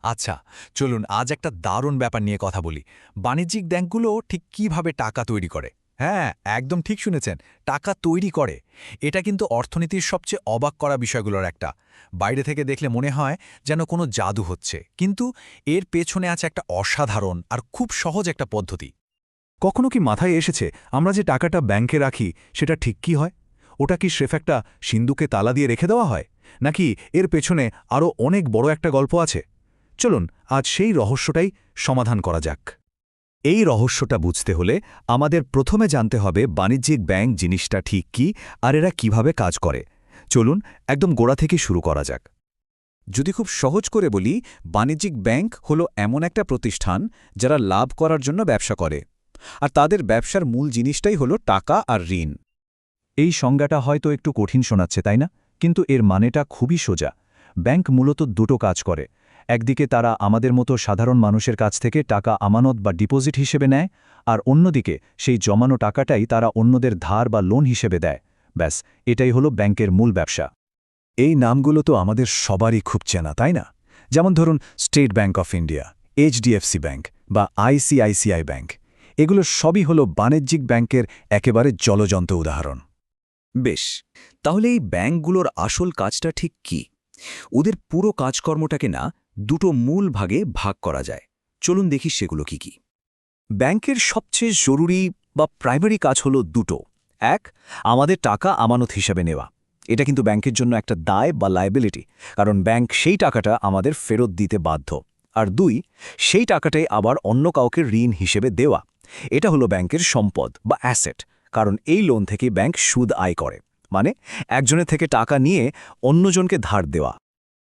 আচ্ছা, চলুন আজ একটা দারুণ ব্যাপার নিয়ে কথা বলি। বাণিজ্যিক ব্যাংকগুলো ঠিক কিভাবে টাকা তৈরি করে। হ্যাঁ, একদম ঠিক শুনেছেন, টাকা তৈরি করে। এটা কিন্তু অর্থনীতির সবচেয়ে অবাক করা বিষয়গুলোর একটা। বাইরে থেকে দেখলে মনে হয় যেন কোনো জাদু হচ্ছে, কিন্তু এর পেছনে আছে একটা অসাধারণ আর খুব সহজ একটা পদ্ধতি। কখনো কি মাথায় এসেছে আমরা যে টাকাটা ব্যাংকে রাখি সেটা ঠিক কি হয়? ওটা কি স্রেফ একটা সিন্দুকে তালা দিয়ে রেখে দেওয়া হয়, নাকি এর পেছনে আরও অনেক বড় একটা গল্প আছে? চলুন আজ সেই রহস্যটাই সমাধান করা যাক। এই রহস্যটা বুঝতে হলে আমাদের প্রথমে জানতে হবে বাণিজ্যিক ব্যাংক জিনিসটা ঠিক কি আর এরা কিভাবে কাজ করে। চলুন একদম গোড়া থেকে শুরু করা যাক। যদি খুব সহজ করে বলি, বাণিজ্যিক ব্যাংক হলো এমন একটা প্রতিষ্ঠান যারা লাভ করার জন্য ব্যবসা করে, আর তাদের ব্যবসার মূল জিনিসটাই হলো টাকা আর ঋণ। এই সংজ্ঞাটা হয়তো একটু কঠিন শোনাচ্ছে, তাই না? কিন্তু এর মানেটা খুবই সোজা। ব্যাংক মূলত দুটো কাজ করে। একদিকে তারা আমাদের মতো সাধারণ মানুষের কাছ থেকে টাকা আমানত বা ডিপোজিট হিসেবে নেয়, আর অন্যদিকে সেই জমানো টাকাটাই তারা অন্যদের ধার বা লোন হিসেবে দেয়। ব্যাস, এটাই হলো ব্যাংকের মূল ব্যবসা। এই নামগুলো তো আমাদের সবারই খুব চেনা, তাই না? যেমন ধরুন state bank of India, HDFC bank বা আইসিআইসিআই ব্যাংক। এগুলো সবই হলো বাণিজ্যিক ব্যাংকের একেবারে জলজন্ত উদাহরণ। বেশ, তাহলে এই ব্যাংকগুলোর আসল কাজটা ঠিক কি? ওদের পুরো কাজকর্মটাকে না দুটো মূল ভাগে ভাগ করা যায়। চলুন দেখি সেগুলো কি কি। ব্যাংকের সবচেয়ে জরুরি বা প্রাইমারি কাজ হলো দুটো। এক, আমাদের টাকা আমানত হিসাবে নেওয়া। এটা কিন্তু ব্যাংকের জন্য একটা দায় বা লায়াবিলিটি, কারণ ব্যাংক সেই টাকাটা আমাদের ফেরত দিতে বাধ্য। আর দুই, সেই টাকাটাই আবার অন্য কাউকে ঋণ হিসেবে দেওয়া। এটা হলো ব্যাংকের সম্পদ বা অ্যাসেট, কারণ এই লোন থেকে ব্যাংক সুদ আয় করে। মানে একজনের থেকে টাকা নিয়ে অন্যজনকে ধার দেওয়া।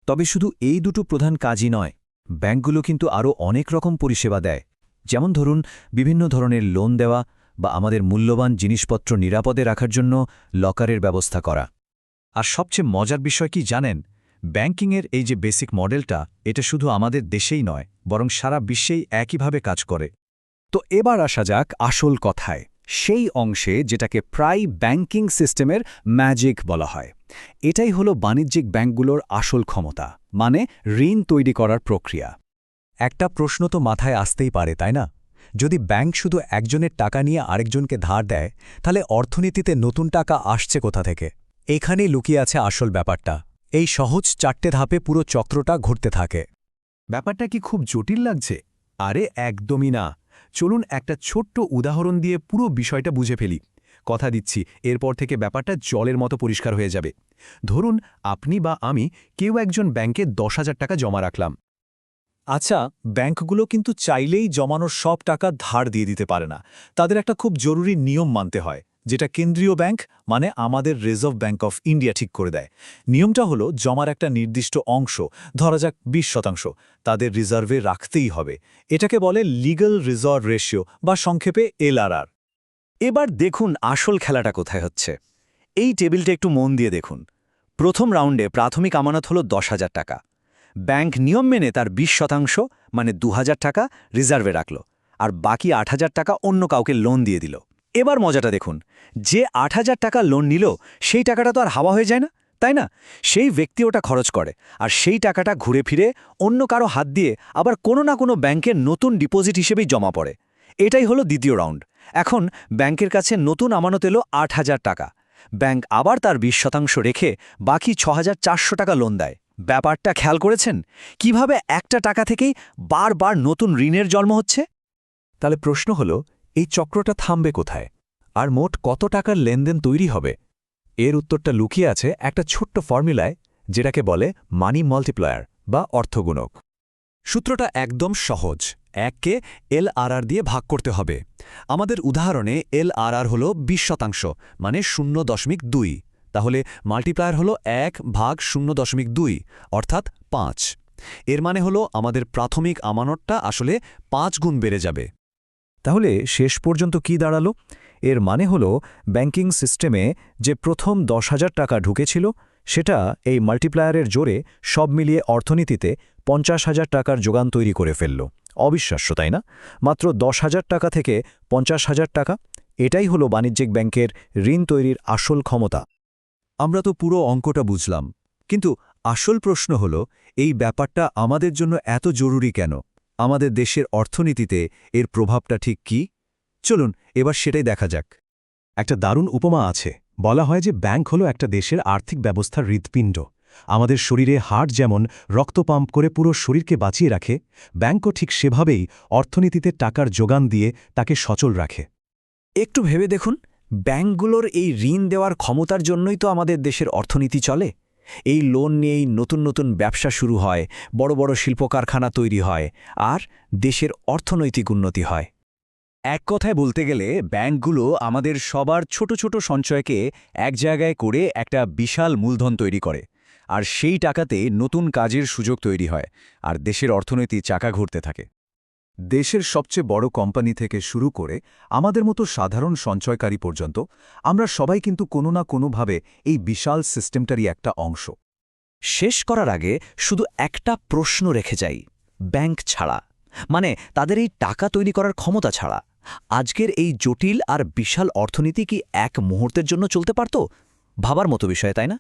তবে শুধু এই দুটো প্রধান কাজই নয়, ব্যাংকগুলো কিন্তু আরও অনেক রকম পরিষেবা দেয়। যেমন ধরুন বিভিন্ন ধরনের লোন দেওয়া বা আমাদের মূল্যবান জিনিসপত্র নিরাপদে রাখার জন্য লকারের ব্যবস্থা করা। আর সবচেয়ে মজার বিষয় কি জানেন? ব্যাংকিংয়ের এই যে বেসিক মডেলটা, এটা শুধু আমাদের দেশেই নয়, বরং সারা বিশ্বেই একইভাবে কাজ করে। তো এবার আসা যাক আসল কথায়, সেই অংশে যেটাকে প্রায় ব্যাংকিং সিস্টেমের ম্যাজিক বলা হয়। এটাই হলো বাণিজ্যিক ব্যাংকগুলোর আসল ক্ষমতা, মানে ঋণ তৈরি করার প্রক্রিয়া। একটা প্রশ্ন তো মাথায় আসতেই পারে, তাই না? যদি ব্যাংক শুধু একজনের টাকা নিয়ে আরেকজনকে ধার দেয়, তাহলে অর্থনীতিতে নতুন টাকা আসছে কোথা থেকে? এখানেই লুকিয়ে আছে আসল ব্যাপারটা। এই সহজ 4টে ধাপে পুরো চক্রটা ঘুরতে থাকে। ব্যাপারটা কি খুব জটিল লাগছে? আরে একদমই না। চলুন একটা ছোট্ট উদাহরণ দিয়ে পুরো বিষয়টা বুঝে ফেলি। কথা দিচ্ছি, এরপর থেকে ব্যাপারটা জলের মতো পরিষ্কার হয়ে যাবে। ধরুন আপনি বা আমি কেউ একজন ব্যাংকে 10,000 টাকা জমা রাখলাম। আচ্ছা, ব্যাংকগুলো কিন্তু চাইলেই জমানোর সব টাকা ধার দিয়ে দিতে পারে না। তাদের একটা খুব জরুরি নিয়ম মানতে হয়, যেটা কেন্দ্রীয় ব্যাংক মানে আমাদের রিজার্ভ ব্যাংক অফ ইন্ডিয়া ঠিক করে দেয়। নিয়মটা হলো জমার একটা নির্দিষ্ট অংশ, ধরা যাক 20% তাদের রিজার্ভে রাখতেই হবে। এটাকে বলে লিগ্যাল রিজার্ভ রেশিও বা সংক্ষেপে এলআরআর। এবার দেখুন আসল খেলাটা কোথায় হচ্ছে। এই টেবিলটা একটু মন দিয়ে দেখুন। প্রথম রাউন্ডে প্রাথমিক আমানত হলো 10,000 টাকা। ব্যাংক নিয়ম মেনে তার 20% মানে 2,000 টাকা রিজার্ভে রাখল, আর বাকি 8,000 টাকা অন্য কাউকে লোন দিয়ে দিল। এবার মজাটা দেখুন, যে 8,000 টাকা লোন নিল সেই টাকাটা তো আর হাওয়া হয়ে যায় না, তাই না? সেই ব্যক্তি ওটা খরচ করে, আর সেই টাকাটা ঘুরে ফিরে অন্য কারো হাত দিয়ে আবার কোনো না কোনো ব্যাংকের নতুন ডিপোজিট হিসেবেই জমা পড়ে। এটাই হলো দ্বিতীয় রাউন্ড। এখন ব্যাংকের কাছে নতুন আমানত এলো 8,000 টাকা। ব্যাংক আবার তার 20% রেখে বাকি 6,400 টাকা লোন দেয়। ব্যাপারটা খেয়াল করেছেন কিভাবে একটা টাকা থেকেই বারবার নতুন ঋণের জন্ম হচ্ছে? তাহলে প্রশ্ন হলো, এই চক্রটা থামবে কোথায়? আর মোট কত টাকার লেনদেন তৈরি হবে? এর উত্তরটা লুকিয়ে আছে একটা ছোট্ট ফর্মুলায়, যেটাকে বলে মানি মাল্টিপ্লায়ার বা অর্থগুণক। সূত্রটা একদম সহজ। 1কে এলআরআর দিয়ে ভাগ করতে হবে। আমাদের উদাহরণে এলআরআর হল 20%, মানে 0.2। তাহলে মাল্টিপ্লায়ার হল 1/0.2, অর্থাৎ 5। এর মানে হলো আমাদের প্রাথমিক আমানতটা আসলে 5 গুণ বেড়ে যাবে। তাহলে শেষ পর্যন্ত কি দাঁড়ালো? এর মানে হলো ব্যাংকিং সিস্টেমে যে প্রথম 10,000 টাকা ঢুকেছিল, সেটা এই মাল্টিপ্লায়ারের জোরে সব মিলিয়ে অর্থনীতিতে 50,000 টাকার যোগান তৈরি করে ফেলল। অবিশ্বাস্য, তাই না? মাত্র 10,000 টাকা থেকে 50,000 টাকা, এটাই হলো বাণিজ্যিক ব্যাংকের ঋণ তৈরির আসল ক্ষমতা। আমরা তো পুরো অঙ্কটা বুঝলাম, কিন্তু আসল প্রশ্ন হল, এই ব্যাপারটা আমাদের জন্য এত জরুরি কেন? আমাদের দেশের অর্থনীতিতে এর প্রভাবটা ঠিক কি? চলুন এবার সেটাই দেখা যাক। একটা দারুণ উপমা আছে। বলা হয় যে ব্যাংক হলো একটা দেশের আর্থিক ব্যবস্থার হৃৎপিণ্ড। আমাদের শরীরে হার্ট যেমন রক্ত পাম্প করে পুরো শরীরকে বাঁচিয়ে রাখে, ব্যাংকও ঠিক সেভাবেই অর্থনীতিতে টাকার যোগান দিয়ে তাকে সচল রাখে। একটু ভেবে দেখুন, ব্যাংকগুলোর এই ঋণ দেওয়ার ক্ষমতার জন্যই তো আমাদের দেশের অর্থনীতি চলে। এই লোন নিয়েই নতুন নতুন ব্যবসা শুরু হয়, বড় বড় শিল্প কারখানা তৈরি হয়, আর দেশের অর্থনৈতিক উন্নতি হয়। এক কথায় বলতে গেলে ব্যাংকগুলো আমাদের সবার ছোট ছোট সঞ্চয়কে এক জায়গায় করে একটা বিশাল মূলধন তৈরি করে, আর সেই টাকাতে নতুন কাজের সুযোগ তৈরি হয়, আর দেশের অর্থনীতি চাকা ঘুরতে থাকে। দেশের সবচেয়ে বড় কোম্পানি থেকে শুরু করে আমাদের মতো সাধারণ সঞ্চয়কারী পর্যন্ত আমরা সবাই কিন্তু কোনো না কোনোভাবে এই বিশাল সিস্টেমটারই একটা অংশ। শেষ করার আগে শুধু একটা প্রশ্ন রেখে যাই, ব্যাংক ছাড়া, মানে তাদের এই টাকা তৈরি করার ক্ষমতা ছাড়া, আজকের এই জটিল আর বিশাল অর্থনীতি কি এক মুহূর্তের জন্য চলতে পারত? ভাবার মতো বিষয়, তাই না?